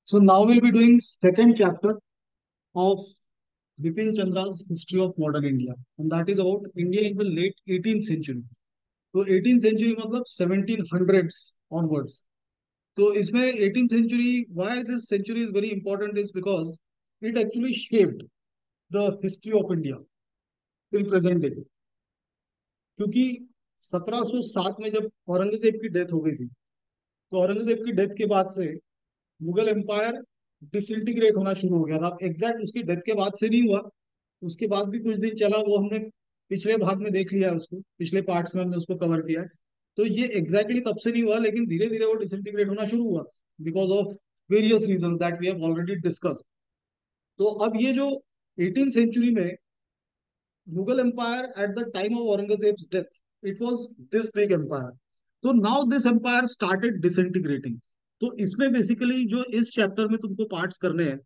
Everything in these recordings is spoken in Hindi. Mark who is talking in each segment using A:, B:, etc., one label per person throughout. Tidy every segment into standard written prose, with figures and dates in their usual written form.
A: So now we'll be doing second chapter of Bipin Chandra's History of Modern India, and that is about India in the late 18th century. तो 18th century मतलब 1700s onwards. तो इसमें 18th century, why this century is very important is because it actually shaped the history of India till present day. क्योंकि 1707 में जब औरंगजेब की डेथ हो गई थी, तो औरंगजेब की डेथ के बाद से मुगल एम्पायर डिसइंटीग्रेट होना शुरू हो गया था। अब एग्जैक्ट उसकी डेथ के बाद से नहीं हुआ, उसके बाद भी कुछ दिन चला, वो हमने पिछले भाग में देख लिया है, उसको पिछले पार्ट्स में हमने उसको कवर किया है। तो ये एग्जैक्टली तब से नहीं हुआ, लेकिन धीरे धीरे वो डिसइंटीग्रेट होना शुरू हुआ because of various reasons that we have already discuss. तो अब ये जो 18th सेंचुरी में Mughal empire at the time of Aurangzeb's death, it was this big empire. तो now this empire started disintegrating. तो इसमें बेसिकली जो इस चैप्टर में तुमको पार्ट्स करने हैं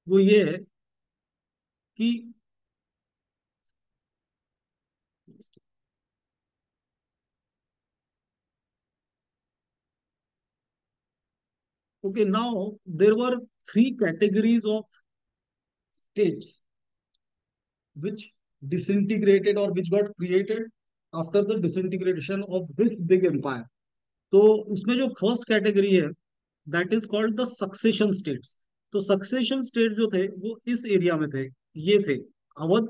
A: वो ये है कि okay, now there were three categories of states which disintegrated or which got created after the disintegration of this big empire. तो उसमें जो फर्स्ट कैटेगरी है that is called the succession states. तो सक्सेशन स्टेट जो थे वो इस एरिया में थे, ये थे अवध,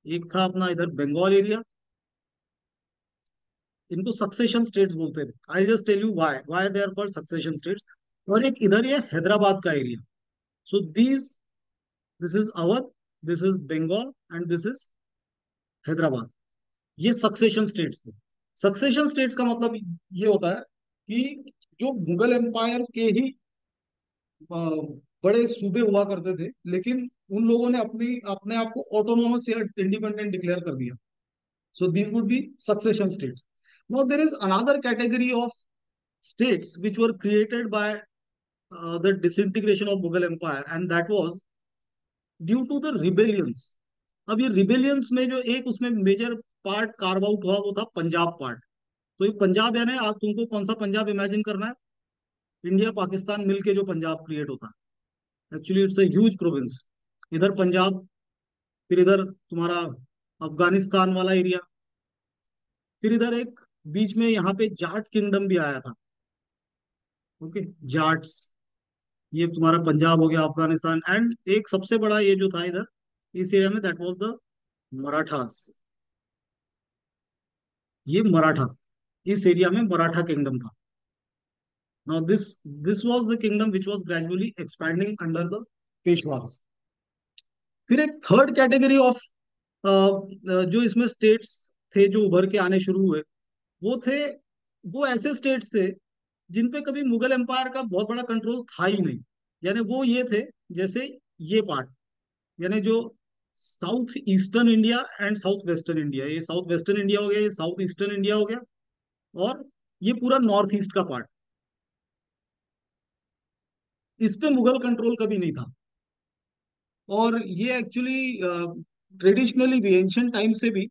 A: एक था अपना इधर बंगाल एरिया। इनको सक्सेशन स्टेट्स बोलते हैं। I just tell you why why they are called succession states. और एक इधर ये हैदराबाद का area. So these, this is Awadh, this is Bengal and this is Hyderabad. ये सक्सेशन स्टेट्स थे। सक्सेशन स्टेट्स का मतलब ये होता है कि जो मुगल एम्पायर के ही अ, बड़े सूबे हुआ करते थे, लेकिन उन लोगों ने अपनी अपने आप को ऑटोनोमस या इंडिपेंडेंट डिक्लेयर कर दिया। So these would be succession states. Now there is another category of states which were created by the disintegration of Mughal Empire, and that was due to the rebellions. अब ये रिबेलियंस में जो एक उसमें मेजर पार्ट कार्व आउट हुआ वो था पंजाब पार्ट। तो ये पंजाब यानी आप तुमको कौन सा पंजाब इमेजिन करना है? इंडिया पाकिस्तान मिलके जो पंजाब क्रिएट होता है, actually it's a huge province. इधर पंजाब, फिर इधर तुम्हारा अफगानिस्तान वाला एरिया, फिर इधर एक बीच में यहाँ पे जाट किंगडम भी आया था। ओके, जाट्स, ये तुम्हारा पंजाब हो गया, अफगानिस्तान। एंड एक सबसे बड़ा ये जो था इधर इस एरिया में, दैट वाज द मराठास। ये मराठा, इस एरिया में मराठा किंगडम था। Now this was the kingdom which was gradually expanding under the Peshwas. फिर एक थर्ड कैटेगरी ऑफ जो इसमें स्टेट्स थे जो उभर के आने शुरू हुए, वो थे, वो ऐसे स्टेट्स थे जिन पे कभी मुगल एम्पायर का बहुत बड़ा कंट्रोल था ही नहीं। यानी वो ये थे, जैसे ये पार्ट, यानी जो south eastern India and south western India, ये साउथ वेस्टर्न इंडिया हो गया, ये साउथ ईस्टर्न इंडिया हो गया, और ये पूरा नॉर्थ ईस्ट का पार्ट, इस पे मुगल कंट्रोल कभी नहीं था। और ये एक्चुअली ट्रेडिशनली भी, एंशियंट टाइम से भी,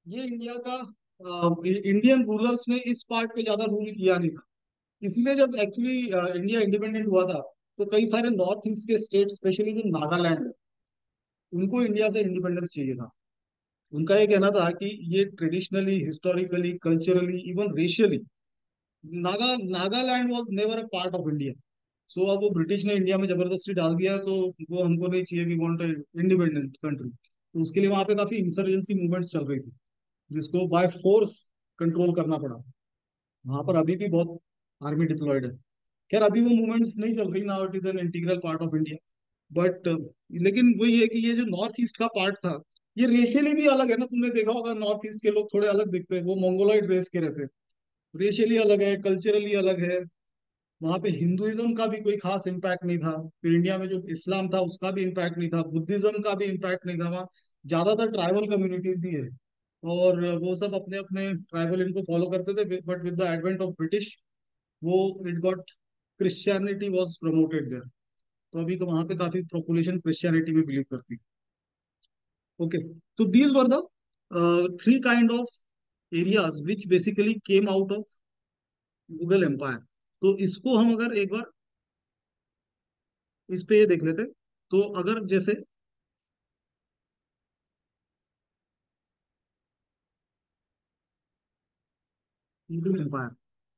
A: ये इंडिया का इंडियन रूलर्स ने इस पार्ट पे ज्यादा रूल किया नहीं था। इसीलिए जब एक्चुअली इंडिया इंडिपेंडेंट हुआ था, तो कई सारे नॉर्थ ईस्ट के स्टेट, स्पेशली जो नागालैंड है, उनको इंडिया से इंडिपेंडेंस चाहिए था। उनका ये कहना था कि ये traditionally, historically, culturally, even racially, Nagaland was never a part of India. So अब वो ब्रिटिश ने इंडिया में जबरदस्ती डाल दिया, तो वो हमको नहीं चाहिए, वी वांट इंडिपेंडेंट कंट्री। तो उसके लिए वहां पे काफी इंसर्जेंसी मूवमेंट्स चल रही थी, जिसको बाय फोर्स कंट्रोल करना पड़ा। वहां पर अभी भी बहुत आर्मी डिप्लॉयड है। खैर अभी वो मूवमेंट नहीं चल रही, now it is an integral part of India. But लेकिन वही है कि ये जो नॉर्थ ईस्ट का पार्ट था, ये रेशियली भी अलग है ना। तुमने देखा होगा नॉर्थ ईस्ट के लोग थोड़े अलग दिखते हैं, वो मंगोलॉइड रेस के रहते हैं। रेशियली अलग है, कल्चरली अलग है। वहां पे हिंदुइज्म का भी कोई खास इम्पैक्ट नहीं था। फिर इंडिया में जो इस्लाम था उसका भी इम्पैक्ट नहीं था, बुद्धिज्म का भी इम्पैक्ट नहीं था। वहाँ ज्यादातर ट्राइबल कम्युनिटीज भी है, और वो सब अपने अपने ट्राइबल इनको फॉलो करते थे। But with the advent of British, वो it got, Christianity was promoted there. तो अभी तो वहां पे काफी पॉपुलेशन क्रिश्चियनिटी में बिलीव करती। ओके, तो these were the three kind of areas which basically came out of Mughal empire. तो इसको हम अगर एक बार इस पे ये देख लेते। तो अगर जैसे मुगल एम्पायर,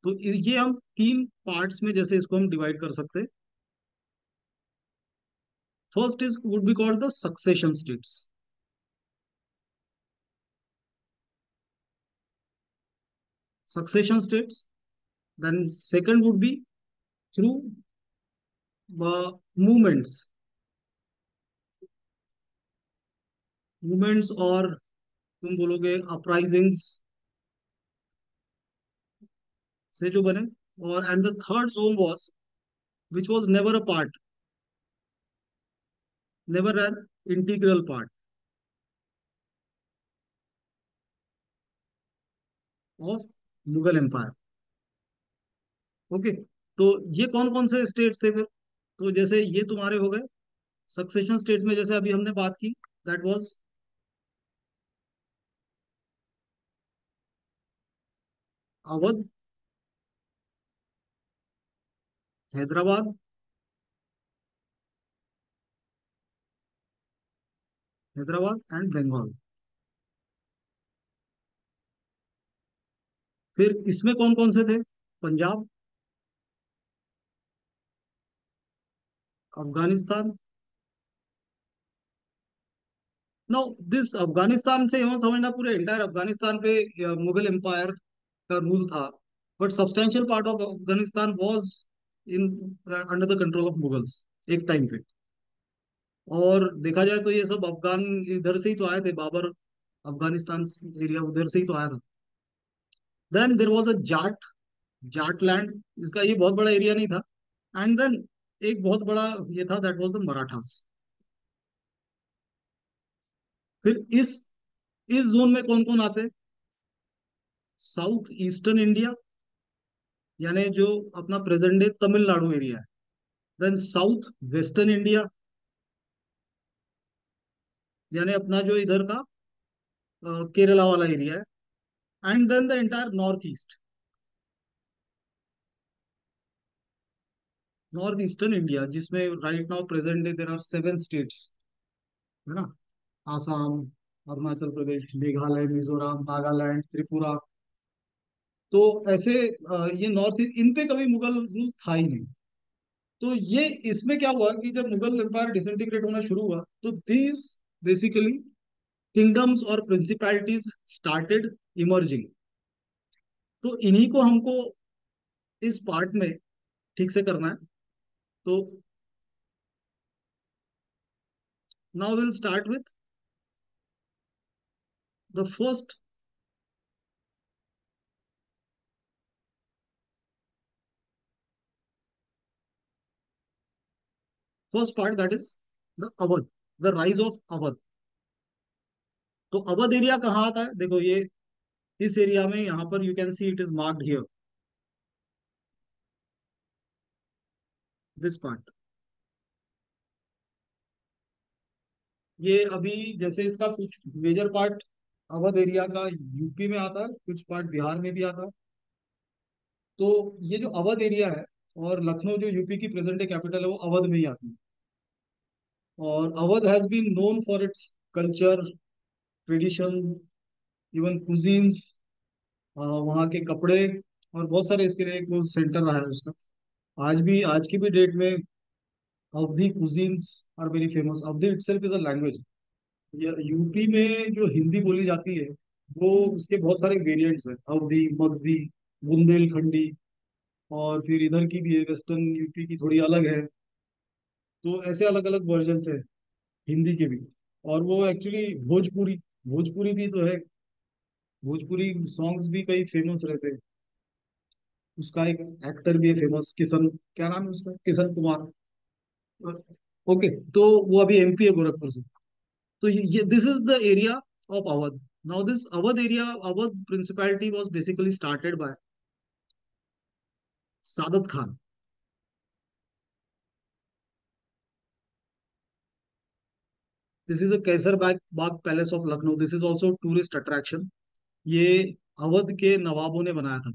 A: तो ये हम तीन पार्ट्स में जैसे इसको हम डिवाइड कर सकते हैं। First is would be called the succession states. Succession states. Then second would be through movements, movements और तुम बोलोगे अपराइजिंग्स से जो बने। और and the third zone was which was never a part, never an integral part of Mughal empire. Okay, तो ये कौन कौन से स्टेट्स थे फिर? तो जैसे ये तुम्हारे हो गए सक्सेशन स्टेट्स में, जैसे अभी हमने बात की, that was Awadh, Hyderabad, Hyderabad and Bengal. फिर इसमें कौन कौन से थे? पंजाब, अफगानिस्तान। नो, दिस अफगानिस्तान से यहाँ समझना, पूरे इंटायर अफगानिस्तान पे मुगल एम्पायर का रूल था। But substantial part of Afghanistan was in under the control of Mughals एक टाइम पे। और देखा जाए तो ये सब अफगान इधर से ही तो आए थे, बाबर अफगानिस्तान एरिया उधर से ही तो आया था। Then there was a Jat, Jat land, इसका ये बहुत बड़ा एरिया नहीं था। एंड देन एक बहुत बड़ा ये था, दैट वाज द मराठास। फिर इस जोन में कौन कौन आते? साउथ ईस्टर्न इंडिया, यानी जो अपना प्रेजेंट डे तमिलनाडु एरिया है। देन साउथ वेस्टर्न इंडिया, यानी अपना जो इधर का केरला वाला एरिया है। And then the entire north east, north eastern India, जिसमें right now present day there are 7 states, है ना? आसाम, अरुणाचल प्रदेश, मेघालय, मिजोरम, नागालैंड, त्रिपुरा। तो ऐसे ये नॉर्थ ईस्ट, इन पे कभी मुगल रूल था ही नहीं। तो ये इसमें क्या हुआ कि जब मुगल एम्पायर डिसइंटीग्रेट होना शुरू हुआ, तो दीज बेसिकली किंगडम्स और प्रिंसिपैलिटीज स्टार्टेड इमर्जिंग। तो इन्हीं को हमको इस पार्ट में ठीक से करना है। तो now will start with the first, first part, that is the Awadh, the rise of Awadh. तो अवध एरिया कहाँ आता है? देखो ये इस एरिया में, यहाँ पर you can see it is marked here, this part. ये अभी जैसे इसका कुछ मेजर पार्ट अवध एरिया का यूपी में आता है, कुछ पार्ट बिहार में भी आता है। तो ये जो अवध एरिया है, और लखनऊ जो यूपी की प्रेजेंट डे कैपिटल है, वो अवध में ही आती है। और Awadh has been known for its culture, tradition, even cuisines, वहाँ के कपड़े, और बहुत सारे इसके लिए एक वो सेंटर रहा है उसका। आज भी, आज की भी डेट में Awadhi cuisines are very famous. Awadhi itself is a language. UP में जो हिंदी बोली जाती है, वो उसके बहुत सारे वेरिएंट्स हैं, अवधी, मगधी, बुंदेलखंडी, और फिर इधर की भी है, वेस्टर्न यूपी की थोड़ी अलग है। तो ऐसे अलग अलग वर्जन है हिंदी के भी। और वो एक्चुअली भोजपुरी, भोजपुरी भी तो है, भोजपुरी सॉन्ग्स भी कई फेमस रहते हैं। उसका एक एक्टर भी है फेमस, किशन, क्या नाम है उसका, किशन कुमार। ओके, तो वो अभी एमपी है, गोरखपुर से। तो ये this is the area of Awadh. Now this Awadh area, Awadh principality was basically started by Saadat Khan. This is a Kaiser Bagh Bagh palace of Lucknow, this is also tourist attraction. ये अवध के नवाबों ने बनाया था।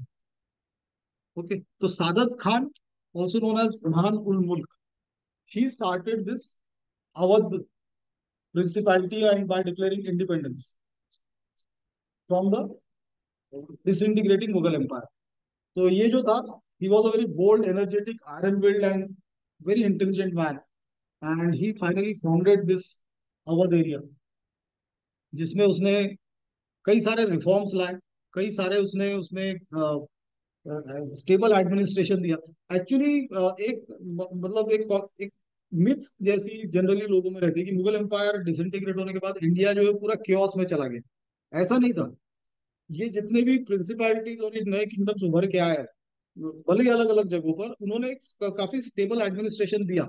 A: ओके, तो Saadat Khan also known as Pradhan ul Mulk, he started this Awadh principality and by declaring independence from the disintegrating Mughal Empire. तो ये जो था, he was a very bold, energetic, iron-willed and very intelligent man, and he finally founded this Awadh area, जिसमें उसने कई सारे रिफॉर्म्स लाए, कई सारे उसने उसमें स्टेबल एडमिनिस्ट्रेशन दिया। एक्चुअली एक मतलब एक मिथ जैसी जनरली लोगों में रहती है कि मुगल एम्पायर डिसइंटीग्रेट होने के बाद इंडिया जो है पूरा क्योस में चला गया। ऐसा नहीं था। ये जितने भी प्रिंसिपैलिटीज और ये नए किंगडम्स उभर के आए हैं, भले ही अलग अलग जगहों पर, उन्होंने एक काफी स्टेबल एडमिनिस्ट्रेशन दिया।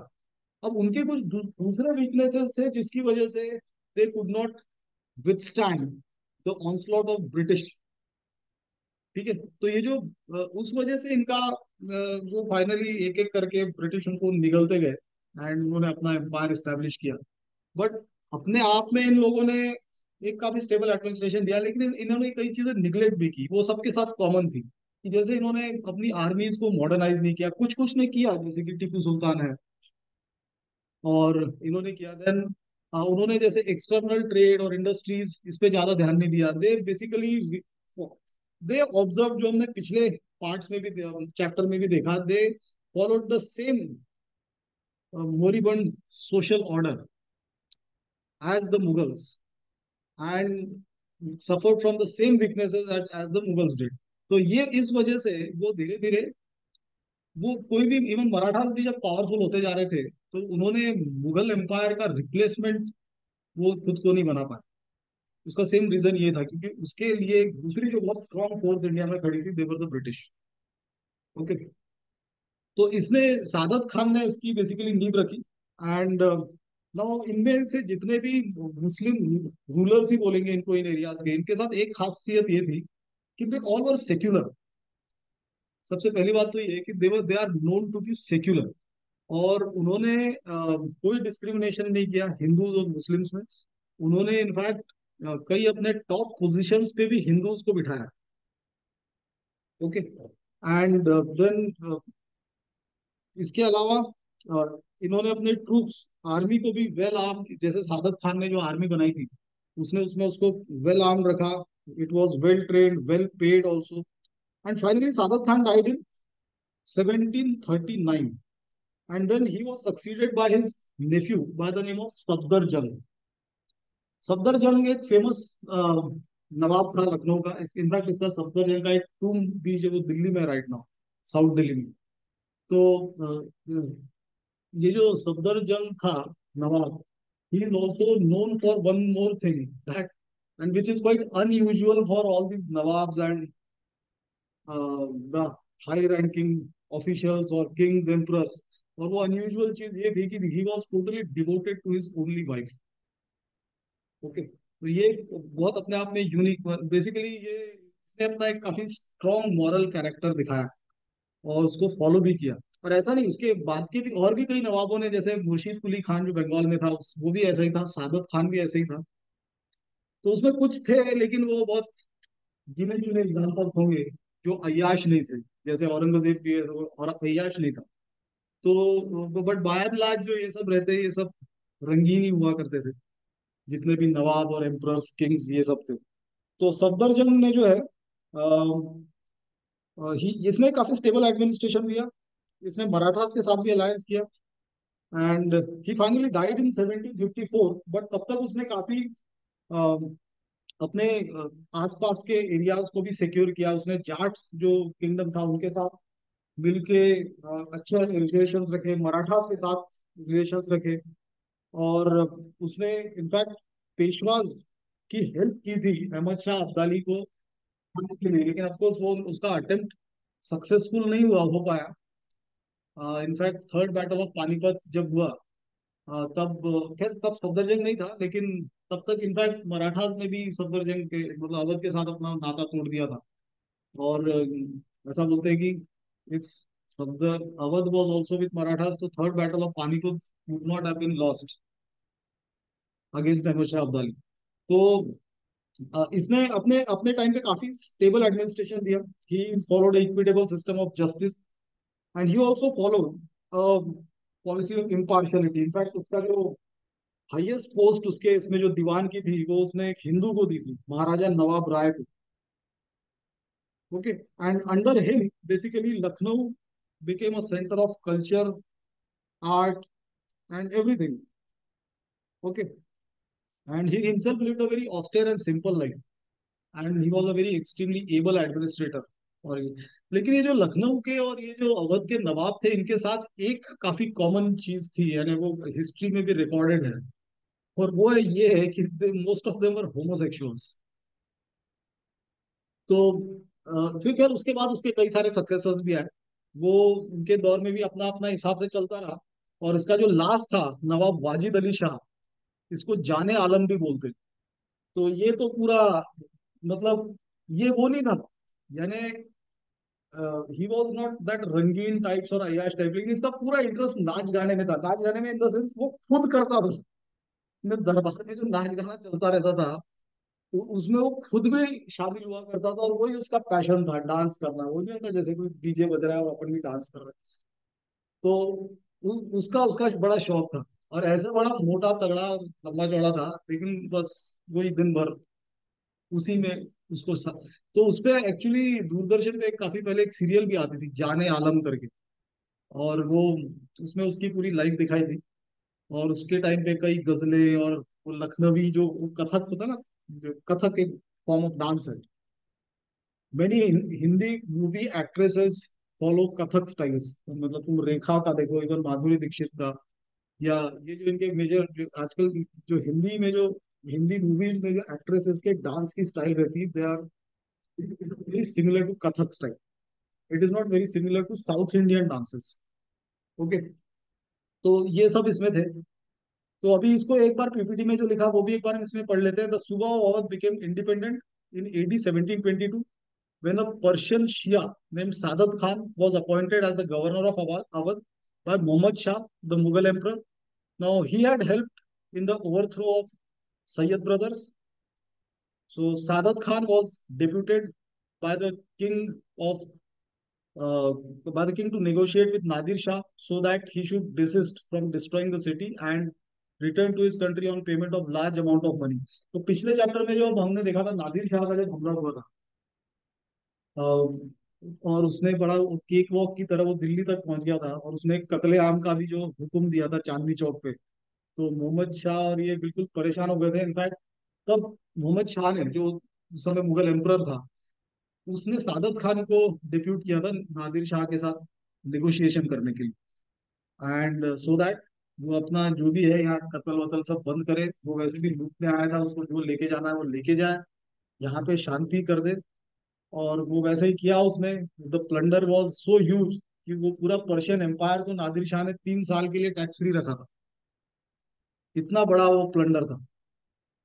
A: अब उनके कुछ दूसरे वीकनेसेस थे जिसकी वजह से they could not withstand the onslaught of British. ठीक है, तो ये जो उस वजह से इनका वो फाइनली एक एक करके ब्रिटिश उनको निगलते गए एंड उन्होंने अपना एम्पायर एस्टेब्लिश किया। बट अपने आप में इन लोगों ने एक काफी स्टेबल एडमिनिस्ट्रेशन दिया, लेकिन इन्होंने कई चीजें निगलेक्ट भी की, वो सबके साथ कॉमन थी। कि जैसे इन्होंने अपनी आर्मीज को मॉडर्नाइज नहीं किया, कुछ कुछ ने किया, जैसे कि टीपू सुल्तान है, और इन्होंने किया। देन उन्होंने जैसे एक्सटर्नल ट्रेड और इंडस्ट्रीज, इस पे ज्यादा ध्यान नहीं दिया। दे बेसिकली दे ऑब्जर्व, जो हमने पिछले पार्ट्स में भी चैप्टर में भी देखा, they followed the same moribund social order as the Mughals and suffered from the same weaknesses as the Mughals did. तो ये इस वजह से वो धीरे धीरे, वो कोई भी इवन मराठास भी जब पावरफुल होते जा रहे थे, तो उन्होंने मुगल एम्पायर का रिप्लेसमेंट वो खुद को नहीं बना पाए। उसका सेम रीजन ये था, क्योंकि उसके लिए एक दूसरी जो बहुत स्ट्रॉन्ग फोर्स इंडिया में खड़ी थी, देवर द ब्रिटिश। ओके, तो इसने, सादत खान ने इसकी बेसिकली नींव रखी। एंड नाउ इनमें से जितने भी मुस्लिम रूलर्स ही बोलेंगे इनको, इन एरियाज के, इनके साथ एक खासियत ये थी कि दे ऑल वर सेक्युलर। सबसे पहली बात तो ये है कि they are known to be secular. और उन्होंने कोई डिस्क्रिमिनेशन नहीं किया हिंदूज और मुस्लिम्स में। उन्होंने इनफैक्ट कई अपने टॉप पोजीशंस पे भी हिंदूज को बिठाया। ओके, एंड देन इसके अलावा इन्होंने अपने ट्रूप्स, आर्मी को भी वेल आर्म, जैसे सादत खान ने जो आर्मी बनाई थी, उसने उसमें उसको वेल आर्म रखा। It was well trained, well paid also. And finally Saadat Khan died in 1739, and then he was succeeded by his nephew by the name of Safdar Jung. Safdar जंग एक फेमस नवाब था लखनऊ का। इनफैक्ट इसका सफदर जंग का एक टूम भी जो वो दिल्ली में राइट नाउ, साउथ दिल्ली में। तो ये जो सफदरजंग था नवाब, he is also known for one more thing, that and which is quite unusual for all these nawabs and the high ranking officials or kings, emperors। और वो अनयूजुअल चीज ये थी कि he was totally devoted to his only wife। Okay, तो ये बहुत अपने आप में यूनिक, बेसिकली ये इसने अपना एक काफी स्ट्रॉन्ग मॉरल कैरेक्टर दिखाया और उसको फॉलो भी किया। और ऐसा नहीं, उसके बाद के भी और भी कई नवाबों ने, जैसे मुर्शीद कुली खान जो बंगाल में था, वो भी ऐसा ही था, सादत खान भी ऐसे ही था। तो उसमें कुछ थे, लेकिन वो बहुत गिने चुने एग्जाम्पल होंगे जो अय्याश नहीं थे। जैसे औरंगजेब भी और अय्याश नहीं था। तो बट बाय एंड लार्ज जो ये सब रहते, ये सब रंगीन ही हुआ करते थे, जितने भी नवाब और एम्परर्स, किंग्स, ये सब थे। तो सफदरजंग ने जो है इसने काफी स्टेबल एडमिनिस्ट्रेशन दिया। इसने मराठास के साथ भी अलायंस किया, and he finally died in 1754। But तब तक उसने काफी अपने आसपास के एरियाज को भी सिक्योर किया। उसने जाट्स जो किंगडम था उनके साथ मिलके अच्छे रिलेशंस रखे, मराठास के साथ रिलेशंस रखे। और उसने इनफैक्ट पेशवाज की हेल्प की थी अहमद शाह अब्दाली को के लिए, लेकिन ऑफकोर्स वो उसका अटेम्प्ट सक्सेसफुल नहीं हुआ हो पाया। In fact third battle of Panipat जब हुआ, तब खैर तब सफदरजंग नहीं था, लेकिन तब तक इनफैक्ट मराठास ने भी सफदरजंग के, मतलब अवध के साथ अपना नाता तोड़ दिया था। और ऐसा बोलते हैं कि if Safdar Awadh was also with Marathas, तो third battle of Panipat would not have been lost against Ahmad Shah Abdali. तो इसने अपने अपने टाइम पे काफी स्टेबल एडमिनिस्ट्रेशन दिया। He followed equitable system of justice, and he also followed policy of impartiality. In fact उसका जो हाईएस्ट पोस्ट उसके इसमें जो दीवान की थी वो उसने एक हिंदू को दी थी, महाराजा नवाब राय को। Okay, and under him basically Lucknow became a center of culture, art, and everything. Okay, and he himself lived a very austere and simple life, and he was a very extremely able administrator। और ये, लेकिन ये जो लखनऊ के और ये जो अवध के नवाब थे, इनके साथ एक काफी कॉमन चीज थी, यानी वो हिस्ट्री में भी रिकॉर्डेड है, और वो ये है कि most of them were homosexuals. तो फिर खैर उसके बाद उसके कई सारे सक्सेसर्स भी आए। वो उनके दौर में भी अपना अपना हिसाब से चलता रहा। और इसका जो लास्ट था, नवाब वाजिद अली शाह, इसको जाने आलम भी बोलते। तो ये तो पूरा, मतलब ये वो नहीं था, यानी ही वॉज नॉट दैट रंगीन टाइप्स और अय्याश टाइप, लेकिन इसका पूरा इंटरेस्ट नाच गाने में था। नाच गाने में इन द सेंस वो खुद करता था। दरबार में जो नाच गाना चलता रहता था, तो उसमें वो खुद भी शामिल हुआ करता था, और वही उसका पैशन था, डांस करना। वो नहीं होता जैसे कोई डीजे बज रहा है और अपन भी डांस कर रहे हैं। तो उसका उसका बड़ा शौक था। और ऐसा बड़ा मोटा तगड़ा लंबा चौड़ा था, लेकिन बस वही दिन भर उसी में उसको तो उस पे एक्चुअली दूरदर्शन पे एक काफी पहले एक सीरियल भी आती थी, जाने आलम करके। और वो उसमें उसकी पूरी लाइफ दिखाई थी। और उसके टाइम पे कई गजलें और वो लखनवी जो वो कथक होता है ना, जो कथक एक फॉर्म ऑफ डांस है। Many Hindi movie actresses follow Kathak styles. मतलब तुम रेखा का देखो, इवन माधुरी दीक्षित का, या ये जो इनके मेजर जो आजकल जो हिंदी में जो हिंदी मूवीज में जो एक्ट्रेसेस के डांस की स्टाइल रहती है, they are very similar to Kathak style. It is not very similar to South Indian dances. Okay, तो ये सब इसमें थे। तो अभी इसको एक बार पीपीटी में जो लिखा वो भी एक बार इसमें पढ़ लेते हैं। The suba of Awadh became independent in AD 1722 when a Persian Shia named Sadat Khan was appointed as the governor of Awadh by Muhammad Shah, the Mughal emperor. Now he had helped in the overthrow of Sayyid brothers. So Sadat Khan was deputed by the king of uh, by the king to negotiate with Nadir Shah so that he should desist from destroying the city and return to his country on payment of large amount of money। तो पिछले चैप्टर में जो हमने देखा था, नादिर शाह का जब हमला हुआ था, और उसने बड़ा केक वॉक की तरह वो दिल्ली तक पहुंच गया था, और उसने कत्ले आम का भी जो हुक्म दिया था चांदनी चौक पे। तो मोहम्मद शाह और ये बिल्कुल परेशान हो गए थे। इनफैक्ट तब मोहम्मद शाह ने, जो उस समय मुगल एम्परर था, उसने सादत खान को डिप्यूट किया था नादिर शाह के साथ निगोशिएशन करने के लिए, एंड सो दैट वो अपना जो भी है यहाँ कत्ल वतल सब बंद करे। वो वैसे भी लूटने आया था, उसको जो लेके जाना है वो लेके जाए, यहाँ पे शांति कर दे। और वो वैसे ही किया उसने। The plunder was so huge कि वो पूरा पर्शियन एम्पायर को नादिर शाह ने 3 साल के लिए टैक्स फ्री रखा था। इतना बड़ा वो प्लंडर था।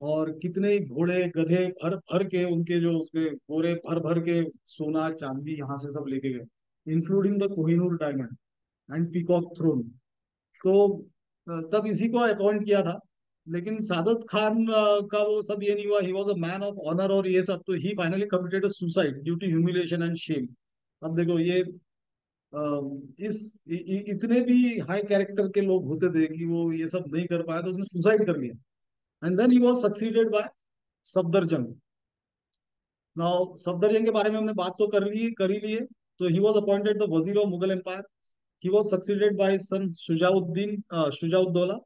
A: और कितने ही घोड़े गधे भर भर के उनके जो उसमें घोड़े भर भर के सोना चांदी यहाँ से सब लेके गए, including the Kohinoor diamond and peacock throne. तो तब इसी को अपॉइंट किया था। लेकिन सादत खान का वो सब ये नहीं हुआ। He was a man of honour और ये सब। तो he finally committed suicide due to humiliation and shame. अब देखो ये इतने भी हाई कैरेक्टर के लोग होते थे कि वो ये सब नहीं कर पाया, तो उसने सुसाइड कर लिया। And then he was succeeded by Safdarjung. Now Safdarjung के बारे में हमने बात तो कर ही ली है। तो he was appointed the wazir of Mughal empire. He was succeeded by son Shujauddaula.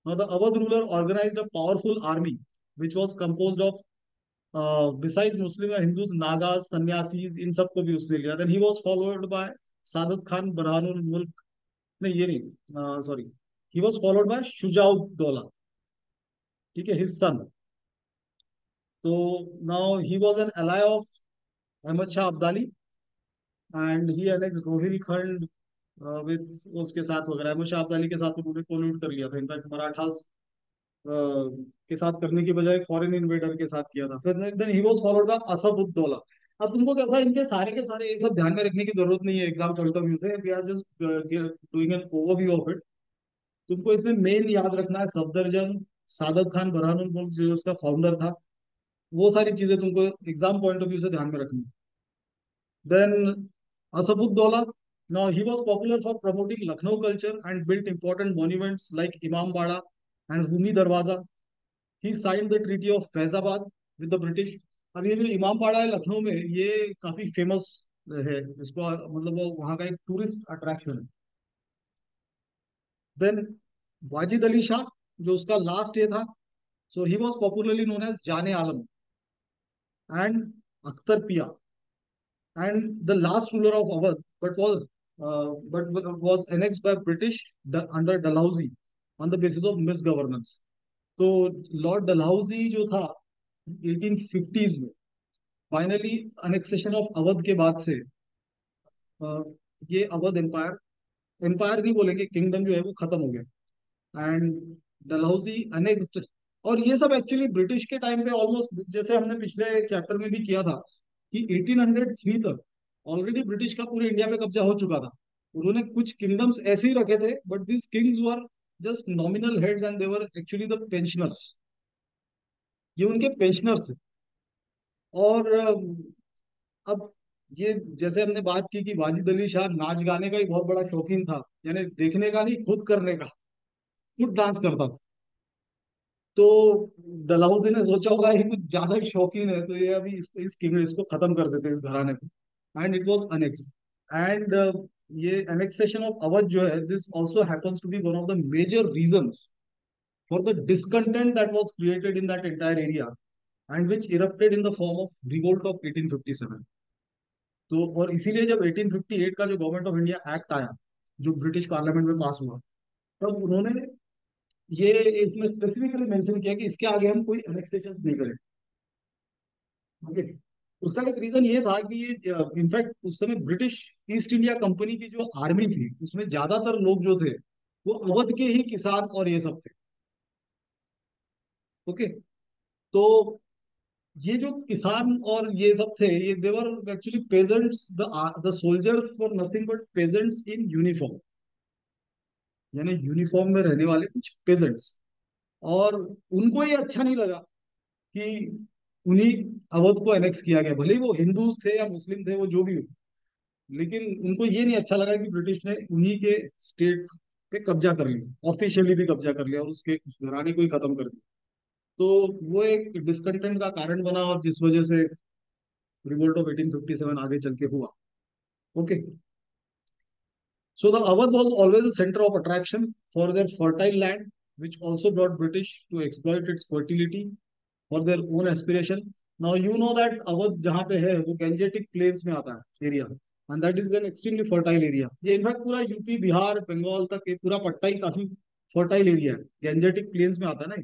A: Now the Awadh ruler organized a powerful army which was composed of besides Muslim and Hindus, Nagas, sannyasis, इन सबको भी उसने लिया। Then he was followed by Sadat Khan Burhanul Mulk। नहीं ये नहीं, sorry, he was followed by Shujauddaulah, ठीक है, his son। तो now he was an ally of Ahmad Shah Abdali and he annexed Rohilkhand with उसके साथ वगैरह। अहमद शाह अब्दाली के साथ उन्होंने कोलूड कर लिया था। इनफैक्ट मराठास के साथ करने की बजाय फॉरेन इन्वेडर के साथ किया था। फिर then he was followed by Asafuddaula. अब तुमको कैसा, इनके सारे के सारे ये सब ध्यान में रखने की जरूरत नहीं है एग्जाम पॉइंट ऑफ व्यू से। We are just doing an overview of it. तुमको इसमें मेन याद रखना है सफदरजंग, सादत खान बरहानुल मुल्क जो उसका फाउंडर था, वो सारी चीजें तुमको एग्जाम पॉइंट ऑफ व्यू से ध्यान में रखनी है। Then Asafuddaula, Now he was popular for promoting Lucknow culture and built important monuments like Imam Bada and Rumi Darwaza. He signed the Treaty of Faizabad with the British. अब ये जो इमाम बाड़ा है लखनऊ में, ये काफी फेमस है, इसको मतलब वो वहाँ का एक टूरिस्ट अट्रैक्शन है. देन वाजिद अली शाह, जो उसका लास्ट ये था, so he was popularly known as Jaane Alam and Akhtar पिया, and the last ruler of Awadh, but was annexed by British under Dalhousie on the basis of misgovernance. तो लॉर्ड डलहौजी जो था 1850s में, फाइनली अनेक्सेशन ऑफ अवध के बाद से अ, ये अवध एम्पायर, एम्पायर नहीं बोलेंगे, किंगडम जो है वो खत्म हो गया. And Dalhousie annexed. और ये सब एक्चुअली ब्रिटिश के टाइम पे ऑलमोस्ट, जैसे हमने पिछले चैप्टर में भी किया था कि 1803 तक ऑलरेडी ब्रिटिश का पूरे इंडिया पे कब्जा हो चुका था. उन्होंने कुछ किंगडम्स ऐसे ही रखे थे, but this Kings were just nominal heads and they were actually the pensioners. ये उनके पेंशनर्स थे. और अब ये, जैसे हमने बात की कि वाजिद अली शाह नाच गाने का ही बहुत बड़ा शौकीन था, यानी देखने का नहीं, खुद करने का, खुद डांस करता था. तो डलहौजी ने सोचा होगा ये कुछ ज्यादा ही शौकीन है, तो ये अभी इस किंग इसको खत्म कर देते हैं, इस घराने को. And it was annex. And ये एनेक्सेशन ऑफ अवध जो है, this also happens to be one of the major reasons for the discontent that was created in that entire area and which erupted in the form of revolt of 1857. तो और इसीलिए जब 1858 का जो गवर्नमेंट ऑफ इंडिया एक्ट आया, जो ब्रिटिश पार्लियामेंट में पास हुआ, तब उन्होंने ये इसमें स्पेसिफिकली मेंशन किया कि इसके आगे हम कोई एनेक्सेशन नहीं करें. ओके. उसका एक रीजन ये था कि ये इनफैक्ट उस समय ब्रिटिश ईस्ट इंडिया कंपनी की जो आर्मी थी, उसमें ज्यादातर लोग जो थे वो अवध के ही किसान और ये सब थे. ओके. तो ये जो किसान और ये सब थे, ये they were actually peasants. The soldiers were nothing but peasants in uniform, यानी यूनिफॉर्म में रहने वाले कुछ पेजेंट्स. और उनको ये अच्छा नहीं लगा कि उन्हीं अवध को एनेक्स किया गया, भले ही वो हिंदूज थे या मुस्लिम थे, वो जो भी हो. लेकिन उनको ये नहीं अच्छा लगा कि ब्रिटिश ने उन्हीं के स्टेट पे कब्जा कर लिया, ऑफिशियली भी कब्जा कर लिया, और उसके उस घराने को ही खत्म कर दिया. तो वो एक डिस्कंटेंट का कारण बना, और जिस वजह से रिवोल्ट ऑफ 1857 आगे चल के हुआ. Okay. So the Awadh was always a center of attraction for their fertile land, which also brought British to exploit its fertility for their own aspiration. Now you know that Awadh जहाँ पे है वो गैंजेटिक प्लेन्स में आता है area, and that is an extremely fertile area. ये इनफैक्ट पूरा यूपी बिहार बंगाल तक ये पूरा पट्टा ही काफी फर्टाइल एरिया है, गैंजेटिक प्लेन्स में आता है ना.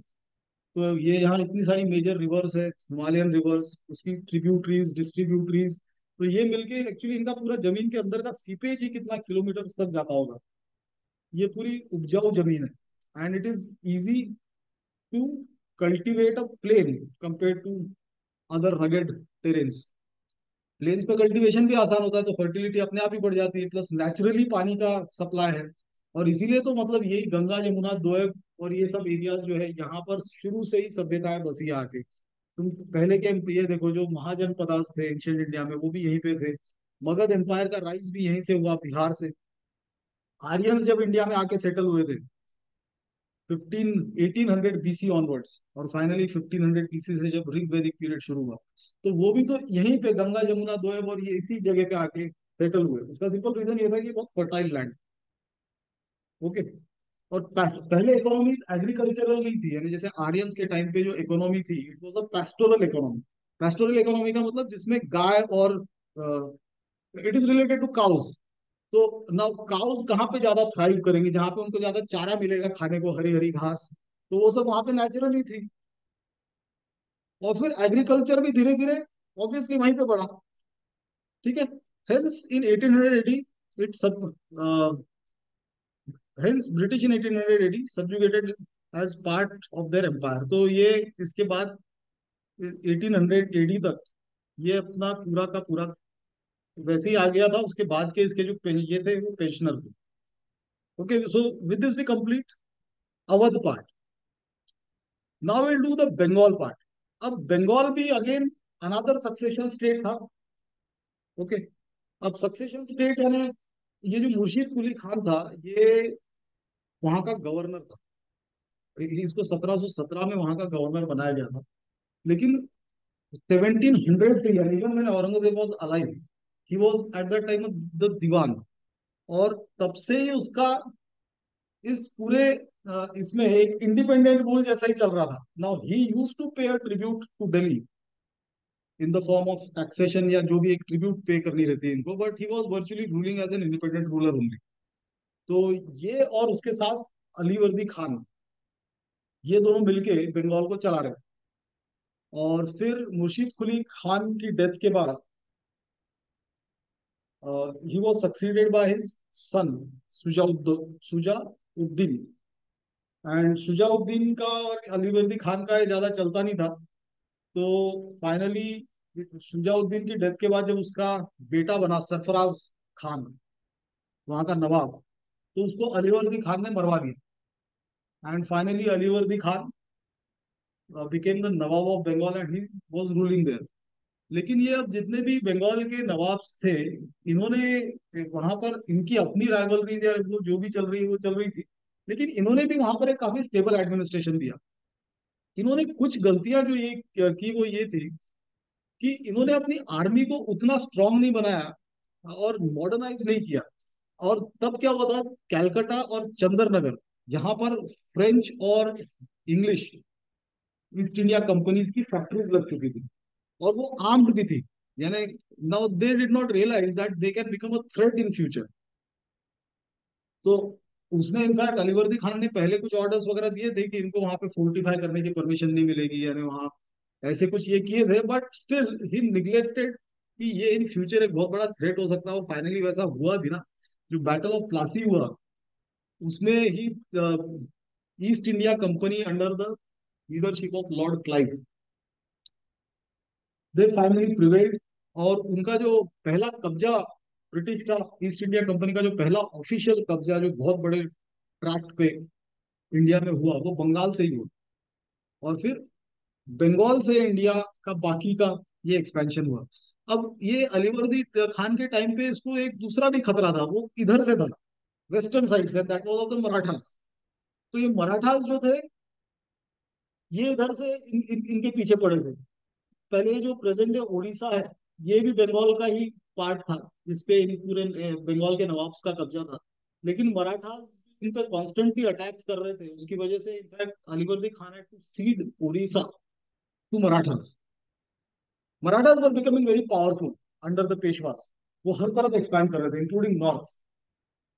A: तो ये यहाँ इतनी सारी मेजर रिवर्स है, हिमालयन रिवर्स, उसकी ट्रिब्यूटरीज, डिस्ट्रीब्यूटरीज. तो ये मिलके एक्चुअली इनका पूरा जमीन के अंदर का सीपेज ही कितना किलोमीटर तक जाता होगा. ये पूरी उपजाऊ जमीन है, and it is easy to cultivate a plain compare to other rugged terrains. Plains पे कल्टीवेशन भी आसान होता है, तो फर्टिलिटी अपने आप ही बढ़ जाती है, प्लस नेचुरली पानी का सप्लाई है. और इसीलिए तो मतलब यही गंगा जमुना दोयब और ये सब एरियाज जो है, यहाँ पर शुरू से ही सभ्यताएं बसी है आके. तुम पहले के ये देखो, जो महाजनपदास थे एंशियंट इंडिया में, वो भी यहीं पे थे. मगध एम्पायर का राइज भी यहीं से हुआ, बिहार से. आर्यंस जब इंडिया में आके सेटल हुए थे 1800 बीसी ऑनवर्ड्स, और फाइनली 1500 बीसी से जब ऋग वैदिक पीरियड शुरू हुआ, तो वो भी तो यहीं पे गंगा जमुना दोयब और ये इसी जगह पे आके सेटल हुए. उसका सिंपल रीजन ये था कि बहुत फर्टाइल लैंड. ओके. और पहले इकोनॉमी एग्रीकल्चरल नहीं थी, यानी जैसे आर्यंस के टाइम पे जो इकोनॉमी थी, it was a pastoral economy. Pastoral economy का मतलब जिसमें गाय और it is related to cows. तो नाउ काउस कहाँ पे ज्यादा थ्राइव करेंगे, जहाँ पे उनको ज्यादा चारा मिलेगा खाने को, हरी हरी घास. तो वो सब वहां पे नेचुरली थी. और फिर एग्रीकल्चर भी धीरे धीरे ऑब्वियसली वहीं पे बढ़ा. ठीक है. हेंस इन 1880 इट सब, hence British in 1880 subjugated as part of their empire. तो ये इसके बाद 1800 एडी तक ये अपना पूरा का पूरा वैसे ही आ गया था. उसके बाद के इसके जो ये थे वो पेंशनर थे. Okay. So with this we complete Awadh part. Now will do the Bengal part. अब बंगाल भी अगेन अनदर सक्सेशन स्टेट था. ओके. अब सक्सेशन स्टेट है, ये जो मुर्शीद कुली खान था, ये वहां का गवर्नर था। इसको 1717 में वहां का गवर्नर बनाया गया था। लेकिन 1700 पे, यानी इवन मैंने Aurangzeb was alive, he was at the time the diwan. और तब से ही उसका इस पूरे इसमें एक इंडिपेंडेंट रूल जैसा ही चल रहा था। Now he use to pay a tribute to Delhi in the form of taxation, या जो भी एक ट्रिब्यूट पे करनी रहती है इनको, but he was virtually ruling as an independent ruler only. तो ये और उसके साथ अलीवर्दी खान, ये दोनों मिलके बंगाल को चला रहे। और फिर मुर्शीद कुली खान की डेथ के बाद he was succeeded by his son Shujauddin. And Shujauddin का और अलीवर्दी खान का ये ज्यादा चलता नहीं था। तो फाइनली सुजाउद्दीन की डेथ के बाद जब उसका बेटा बना सरफराज खान, वहां का नवाब, तो उसको अलीवर्दी खान ने मरवा दिया। And finally Alivardi Khan became the nawab of Bengal and he was ruling there. लेकिन ये अब जितने भी बंगाल के नवाब थे, इन्होंने वहां पर इनकी अपनी राइवलरीज या वो जो भी चल रही वो चल रही थी, लेकिन इन्होंने भी वहां पर एक काफी स्टेबल एडमिनिस्ट्रेशन दिया। इन्होंने कुछ गलतियां जो ये की वो ये थी कि इन्होंने अपनी आर्मी को उतना स्ट्रांग नहीं बनाया और मॉडर्नाइज नहीं किया। और तब क्या हुआ था, कैलकाटा और चंद्रनगर, यहाँ पर फ्रेंच और इंग्लिश ईस्ट इंडिया कंपनी की फैक्ट्रीज लग चुकी थी, और वो आर्म्ड भी थी। यानी now they did not realize that they can become a threat in future. तो उसने इनफैक्ट अलीवर्दी खान ने पहले कुछ ऑर्डर्स वगैरह दिए थे कि इनको वहां पे फोर्टिफाई करने की परमिशन नहीं मिलेगी, यानी वहां ऐसे कुछ ये किए थे, बट स्टिल ही निग्लेक्टेड कि ये इन फ्यूचर एक बहुत बड़ा थ्रेट हो सकता है। फाइनली वैसा हुआ भी ना। जो बैटल ऑफ प्लासी हुआ, उसमें ही East India Company under the leadership of Lord Clive, they finally prevailed. और उनका जो पहला कब्जा ब्रिटिश का, ईस्ट इंडिया कंपनी का जो पहला ऑफिशियल कब्जा जो बहुत बड़े ट्रैक्ट पे इंडिया में हुआ, वो बंगाल से ही हुआ। और फिर बंगाल से इंडिया का बाकी का ये एक्सपेंशन हुआ। अब ये अलीवर्दी खान के टाइम पे इसको एक दूसरा भी खतरा था, वो इधर से था, वेस्टर्न साइड से, that was of the Marathas. तो ये मराठास जो थे, ये इधर से इनके पीछे पड़े थे। पहले जो प्रेजेंट डे उड़ीसा है, ये भी बंगाल का ही पार्ट था, जिसपे इन पूरे बंगाल के नवाब्स का कब्जा था। लेकिन मराठास इन पे कॉन्स्टेंटली अटैक्स कर रहे थे, उसकी वजह से in fact Alivardi Khan had to cede Orissa to Marathas. Marathas were becoming very powerful under the Peshwas. वो हर तरफ एक्सपैंड कर रहे थे इंक्लूडिंग नॉर्थ।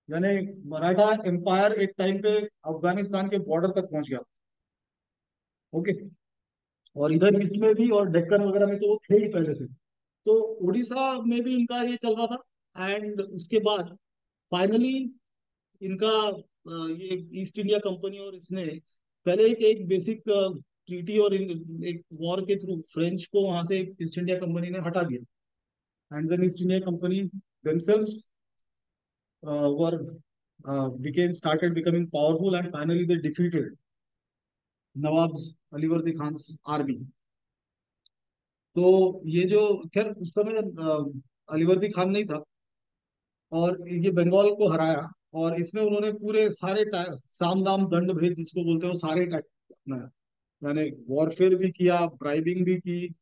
A: यानी मराठा एम्पायर एक टाइम पे अफगानिस्तान के बॉर्डर तक पहुंच गया। ओके। और इधर ईस्ट में भी और डेक्कन वगैरह में तो वो थे ही पहले से। तो उड़ीसा में भी इनका ये चल रहा था। एंड उसके बाद फाइनली इनका ये ईस्ट इंडिया कंपनी और इसने पहले एक बेसिक ट्रीटी और एक वॉर के थ्रू फ्रेंच को वहां से ईस्ट इंडिया कंपनी ने हटा दिया। And then East India company themselves were became started becoming powerful, and finally they defeated Nawab Alivardi Khan army. तो ये जो, खैर उस समय अलीवर्दी खान नहीं था, और ये बंगाल को हराया। और इसमें उन्होंने पूरे सारे साम दाम दंड भेद जिसको बोलते हैं वो सारे टैक्टिक्स अपनाया। यानी वॉरफेयर भी किया, ब्राइबिंग भी की।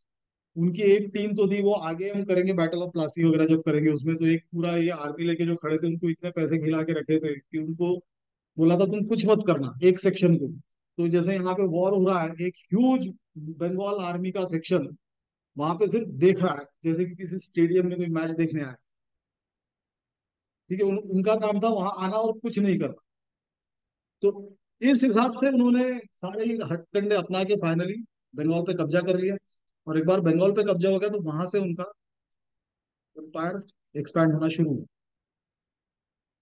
A: उनकी एक टीम तो थी, वो आगे हम करेंगे बैटल ऑफ प्लासी वगैरह जब करेंगे उसमें, तो एक पूरा ये आर्मी लेके जो खड़े थे, उनको इतने पैसे खिला के रखे थे कि उनको बोला था तुम कुछ मत करना एक सेक्शन को। तो जैसे यहाँ पे वॉर हो रहा है, एक ह्यूज बंगाल आर्मी का सेक्शन वहां पे सिर्फ देख रहा है, जैसे कि किसी स्टेडियम में कोई मैच देखने आया। ठीक है, उनका काम था वहां आना और कुछ नहीं करना। तो इस हिसाब से उन्होंने सारे हथकंडे अपना के फाइनली बंगाल पे कब्जा कर लिया। और एक बार बंगाल पे कब्जा हो गया तो वहां से उनका एम्पायर एक्सपैंड होना शुरू हुआ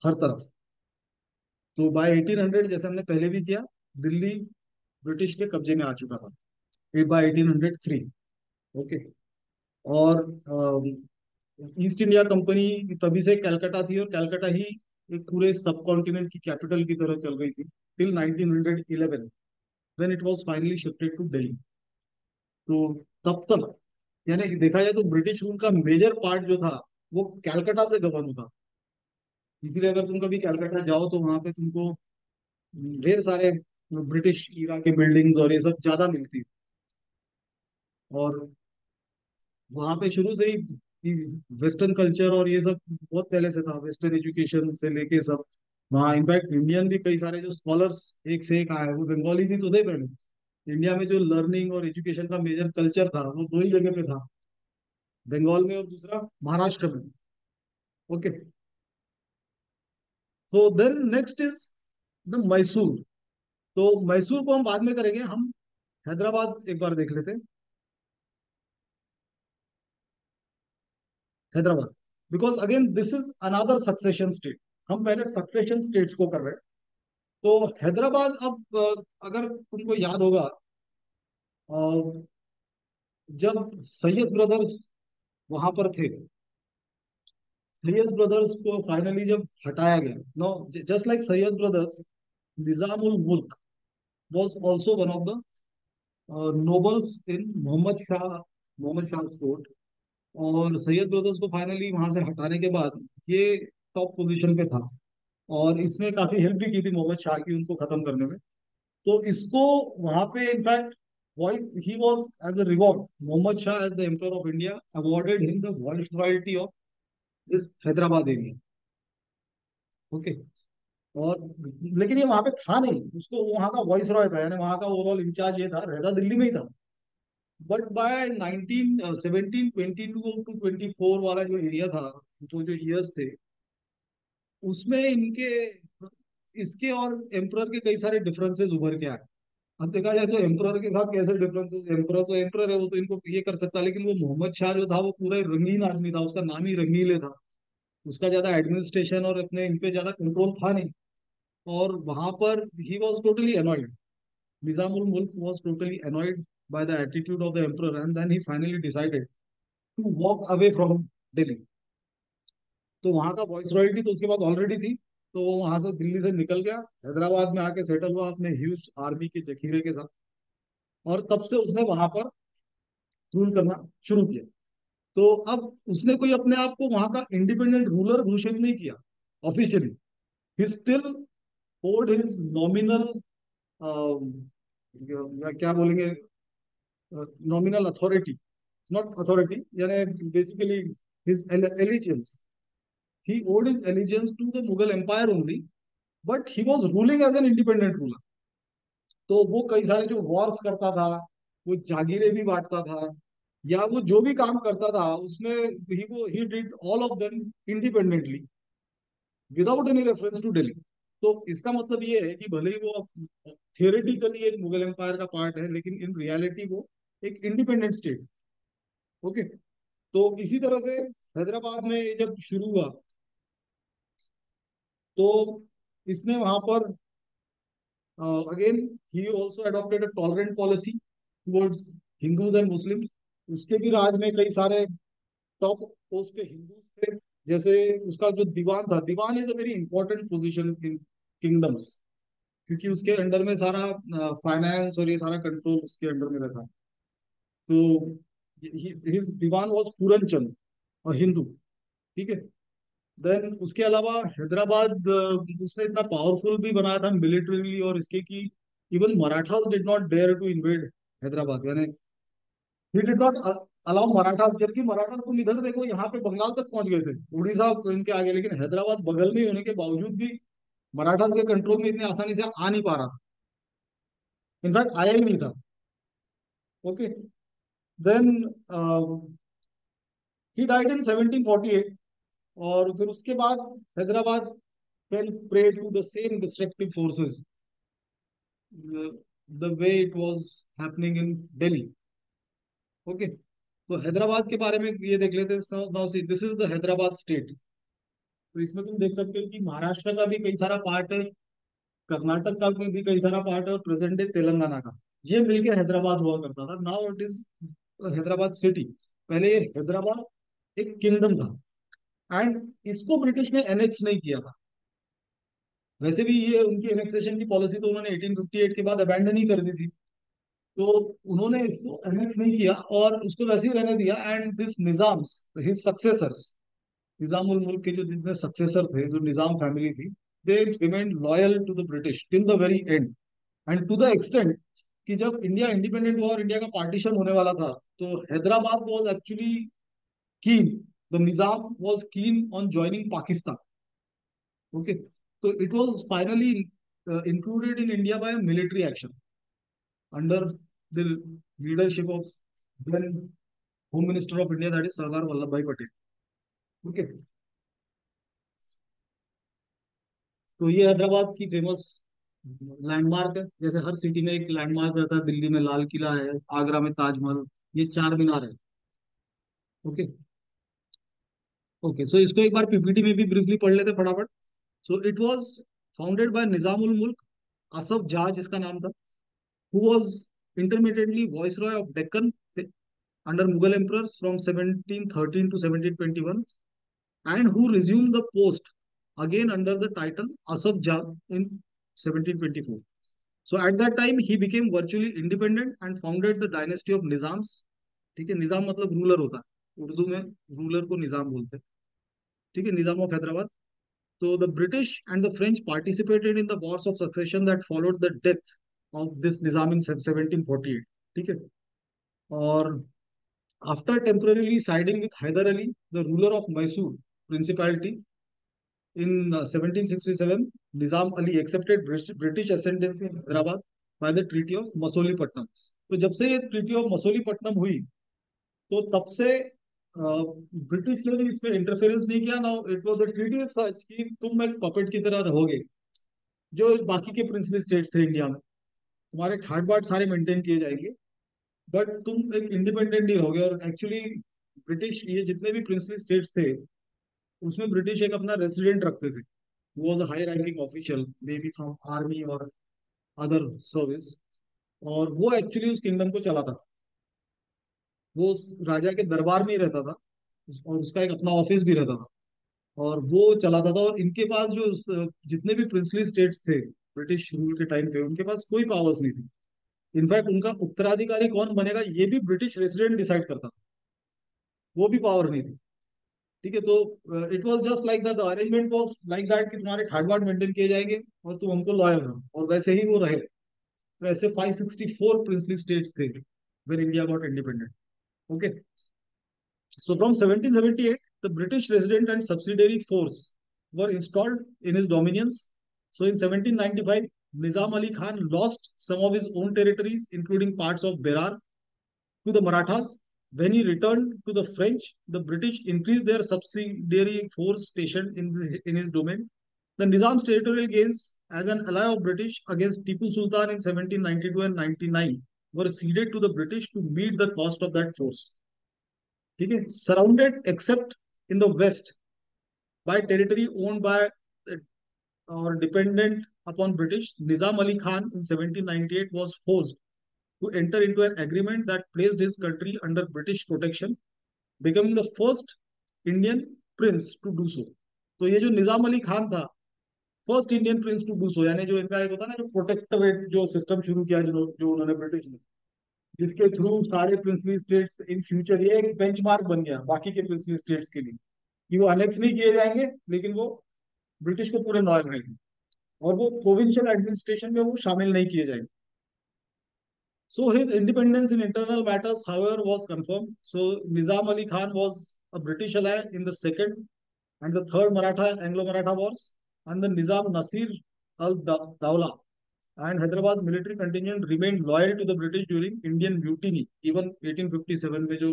A: हर तरफ। तो बाय 1800, जैसे हमने पहले भी किया, दिल्ली ब्रिटिश के कब्जे में आ चुका था बाय 1803। ओके। और ईस्ट इंडिया कंपनी तभी से कलकत्ता थी, और कलकत्ता ही एक पूरे सब कॉन्टिनेंट की कैपिटल की तरह चल रही थी till 1911, when it was finally shifted to Delhi. तो तब तक, यानी देखा जाए तो ब्रिटिश रूल का मेजर पार्ट जो था वो कलकत्ता से गवर्न होता। इसीलिए अगर तुम कभी कलकत्ता जाओ तो वहां पे तुमको ढेर सारे ब्रिटिश ईरा के बिल्डिंग्स और ये सब ज्यादा मिलती है। और वहां पे शुरू से ही वेस्टर्न कल्चर और ये सब बहुत पहले से था, वेस्टर्न एजुकेशन से लेके सब। वहाँ इनफैक्ट इंडियन भी कई सारे जो स्कॉलर्स एक से एक आए, वो बंगाली भी तो थे पहले। इंडिया में जो लर्निंग और एजुकेशन का मेजर कल्चर था वो दो ही जगह पे था, बंगाल में और दूसरा महाराष्ट्र में। ओके। तो then next is the Mysore. तो मैसूर को हम बाद में करेंगे, हम हैदराबाद एक बार देख लेते हैं। Hyderabad, because again this is another succession state. हम पहले सक्सेशन स्टेट्स को कर रहे हैं। तो हैदराबाद अब अगर तुमको याद होगा, अ, जब सैयद ब्रदर्स वहां पर थे, सैयद ब्रदर्स को फाइनली जब हटाया गया, no, just like Syed brothers, Nizamul Mulk was also one of the nobles in Mohammad Shah court. और सैयद ब्रदर्स को फाइनली वहां से हटाने के बाद ये टॉप पोजीशन पे था, और इसने काफी हेल्प भी की थी मोहम्मद शाह की उनको खत्म करने में। तो इसको वहां पे in fact vice, he was as a reward, Mohammad Shah as the emperor of India awarded him the vice royalty of this Hyderabad area. Okay. और लेकिन ये वहां पे था नहीं, उसको वहां का वॉइस रॉय था, यानी वहां का ओवरऑल इंचार्ज ये था, रहता दिल्ली में ही था। बट बाय 1722 टू 24 वाला जो एरिया था, तो जो ईयर्स थे, उसमें इनके, इसके और एम्परर के कई सारे डिफरेंसेस उभर के आए। अब देखा जाए तो एम्परर के साथ कैसे डिफरेंसेस, एम्परर तो एम्परर है, वो तो इनको ये कर सकता, लेकिन वो मोहम्मद शाह जो था वो पूरा रंगीन आदमी था, उसका नाम ही रंगीले था। उसका ज्यादा एडमिनिस्ट्रेशन और अपने इन पे ज्यादा कंट्रोल था नहीं। और वहां पर he was totally annoyed, Nizamul Mulk was totally annoyed by the attitude of the emperor, and then he finally decided to walk away from Delhi. तो वहां का वॉइस रॉयल्टी तो उसके बाद ऑलरेडी थी, तो वो वहां से दिल्ली से निकल गया, हैदराबाद में आके सेटल हुआ अपने ह्यूज आर्मी के जखीरे के साथ। और तब से उसने वहां पर रूल करना शुरू किया। तो अब उसने कोई अपने आप को वहां का इंडिपेंडेंट रूलर घोषित नहीं किया officially. He still hold his nominal, क्या बोलेंगे, नॉमिनल अथॉरिटी, नॉट अथॉरिटी, यानी basically his allegiance, he owed his allegiance to the Mughal Empire only, but he was ruling as an independent ruler। तो वो कई सारे जो वॉर्स करता था, वो जागीरें भी बांटता था, या वो जो भी काम करता था उसमें he did all of them independently, without any reference to Delhi. तो इसका मतलब ये है कि भले ही वो थियोरेटिकली एक मुगल एम्पायर का पार्ट है, लेकिन इन रियलिटी वो एक इंडिपेंडेंट स्टेट। ओके। तो इसी तरह से हैदराबाद में ये जब शुरू हुआ, तो इसने वहां पर again he also adopted a tolerant policy toward Hindus and Muslim. उसके भी राज में कई सारे टॉप पोस्ट पे हिंदूज थे। जैसे उसका जो दीवान था, diwan is a very important position in kingdoms, क्योंकि उसके अंडर में सारा फाइनेंस और ये सारा कंट्रोल उसके अंडर में रहता। तो हिज दीवान वाज पूरन चंद, और हिंदू। ठीक है। देन उसके अलावा हैदराबाद उसने इतना पावरफुल भी बनाया था मिलिट्रीली और इसके कि even Marathas did not dare to invade Hyderabad, यानी he did not allow Marathas, जबकि मराठा तुम इधर देखो यहाँ पे बंगाल तक पहुंच गए थे, उड़ीसा इनके आगे, लेकिन हैदराबाद बगल में ही होने के बावजूद भी मराठास के कंट्रोल में इतने आसानी से आ नहीं पा रहा था। इनफैक्ट आया ही नहीं था। Okay. Then he died in 1748। और फिर उसके बाद Hyderabad fell prey to the same destructive forces, the way it was happening in Delhi। Okay. तो हैदराबाद के बारे में ये देख लेते हैं। Now see, this is the Hyderabad state. तो इसमें तुम देख सकते हो कि महाराष्ट्र का भी कई सारा पार्ट है, कर्नाटक का भी कई सारा पार्ट है, और प्रेजेंट डे तेलंगाना का। ये मिलके हैदराबाद हुआ करता था। Now it is Hyderabad city. पहले ये हैदराबाद एक किंगडम था, एंड इसको ब्रिटिश ने एनेक्स नहीं किया था। वैसे भी ये उनकी एनेक्सेशन की पॉलिसी तो उन्होंने 1858 के बाद अबैंडन ही कर दी थी। तो उन्होंने इसको अनेक्स नहीं किया और उसको वैसे ही रहने दिया। And this Nizam's, his successors, Nizam ul Mulk के जो जितने सक्सेसर थे, जो निजाम फैमिली थी, they remain loyal to the British till the very end, and to the extent कि जब इंडिया इंडिपेंडेंट हुआ और इंडिया का पार्टीशन होने वाला था, तो Hyderabad was actually keen, the Nizam was keen on joining Pakistan. Okay, तो it was finally included in India by a military action under the leadership of then Home Minister of India, that is Sardar Vallabhbhai Patel. Okay, तो ये हैदराबाद की फेमस लैंडमार्क है. जैसे हर सिटी में एक लैंडमार्क रहता है, दिल्ली में लाल किला है, आगरा में ताजमहल, ये चार मीनार है. ओके. ओके, सो इसको एक बार पीपीटी में भी ब्रीफली पढ़ लेते फटाफट. So it was founded by Nizam ul Mulk Asaf जाह, जिसका नाम था, who was intermittently viceroy of Deccan under Mughal emperors from 1713 to 1721, and who resumed the post again under the title Asaf Jah in 1724. So at that time he became virtually independent and founded the dynasty of Nizams. ठीक है, निजाम मतलब रूलर होता है, उर्दू में रूलर को निजाम बोलते हैं. ठीक है, निजाम ऑफ हैदराबाद. तो the British and the French participated in the wars of succession that followed the death of this Nizam in 1748. ठीक है. और after temporarily siding with Hyder Ali, the ruler of Mysore Principality, in 1767, Nizam Ali accepted British ascendancy in Hyderabad by the Treaty of Masolipatam. तो जब से ये ट्रीटी ऑफ मसोलीपट्टनम हुई, तो तब से ब्रिटिश ने भी इसमें इंटरफेरेंस नहीं किया ना. इट वाज द ट्रीटी सच कि तुम एक पपेट की तरह रहोगे. जो बाकी के प्रिंसली स्टेट्स थे इंडिया में, तुम्हारे ठाट बाट सारे मेंटेन किए जाएंगे, बट तुम एक इंडिपेंडेंट ही रहोगे. और एक्चुअली ब्रिटिश ये जितने भी प्रिंसली स्टेट्स थे, उसमें ब्रिटिश एक अपना रेसिडेंट रखते थे. Was a high ranking official, may be from army और अदर सर्विस, और वो एक्चुअली उस किंगडम को चलाता था. वो उस राजा के दरबार में ही रहता था, और उसका एक अपना ऑफिस भी रहता था, और वो चलाता था. और इनके पास जो जितने भी प्रिंसली स्टेट्स थे ब्रिटिश रूल के टाइम पे, उनके पास कोई पावर्स नहीं थी. इनफैक्ट उनका उत्तराधिकारी कौन बनेगा ये भी ब्रिटिश रेसिडेंट डिसाइड करता था, वो भी पावर नहीं थी. ठीक है, तो it was just like that, the arrangement was like that कि तुम्हारे ठाट बाट मेंटेन किए जाएंगे और तुम हमको लॉयल रहो, और वैसे ही वो रहे. तो ऐसे 564 प्रिंसली स्टेट्स थे when India got independent. Okay, so from 1778 the British resident and subsidiary force were installed in his dominions. So in 1795 Nizam Ali Khan lost some of his own territories, including parts of Berar, to the Marathas. When he returned to the French, the British increased their subsidiary force stationed in his domain. The Nizam's territorial gains as an ally of British against Tipu Sultan in 1792 and 99 were ceded to the British to meet the cost of that force. ठीक है, surrounded except in the west by territory owned by or dependent upon British, Nizam Ali Khan in 1798 was forced to enter into an agreement that placed his country under British protection, becoming the first Indian prince to do so. तो ये जो निजाम अली खान था, first Indian prince to do so, यानी जो इनका एक होता है ना, जो प्रोटेक्टरेट जो सिस्टम शुरू किया जो उन्होंने ब्रिटिश ने, जिसके थ्रू सारे प्रिंसली स्टेट्स इन फ्यूचर ये एक बेंचमार्क बन गया बाकी के प्रिंसली स्टेट्स के लिए, कि वो अनेक्स नहीं किए जाएंगे, लेकिन वो ब्रिटिश को पूरे नॉर्थ रहेंगे, और वो प्रोविंशियल एडमिनिस्ट्रेशन में वो शामिल नहीं किए जाएंगे. So his independence in internal matters, however, was confirmed. So Nizam Ali Khan was a British ally in the second and the third Maratha Anglo-Maratha wars, and the Nizam Nasir al-Dawla and Hyderabad's military contingent remained loyal to the British during Indian Mutiny. Even 1857 में जो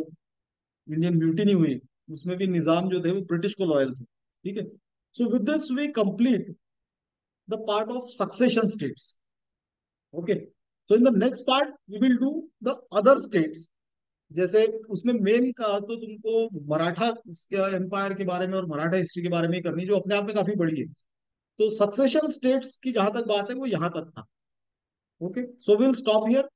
A: Indian Mutiny हुई, उसमें भी निजाम जो थे वो ब्रिटिश को लॉयल थे. ठीक है. So with this we complete the part of succession states. Okay. So in the next part we will do the other states. जैसे उसमें मेन का तो तुमको मराठा एम्पायर के बारे में और मराठा हिस्ट्री के बारे में करनी, जो अपने आप में काफी बड़ी है. तो सक्सेशन स्टेट्स की जहां तक बात है वो यहां तक था. Okay, so will stop here.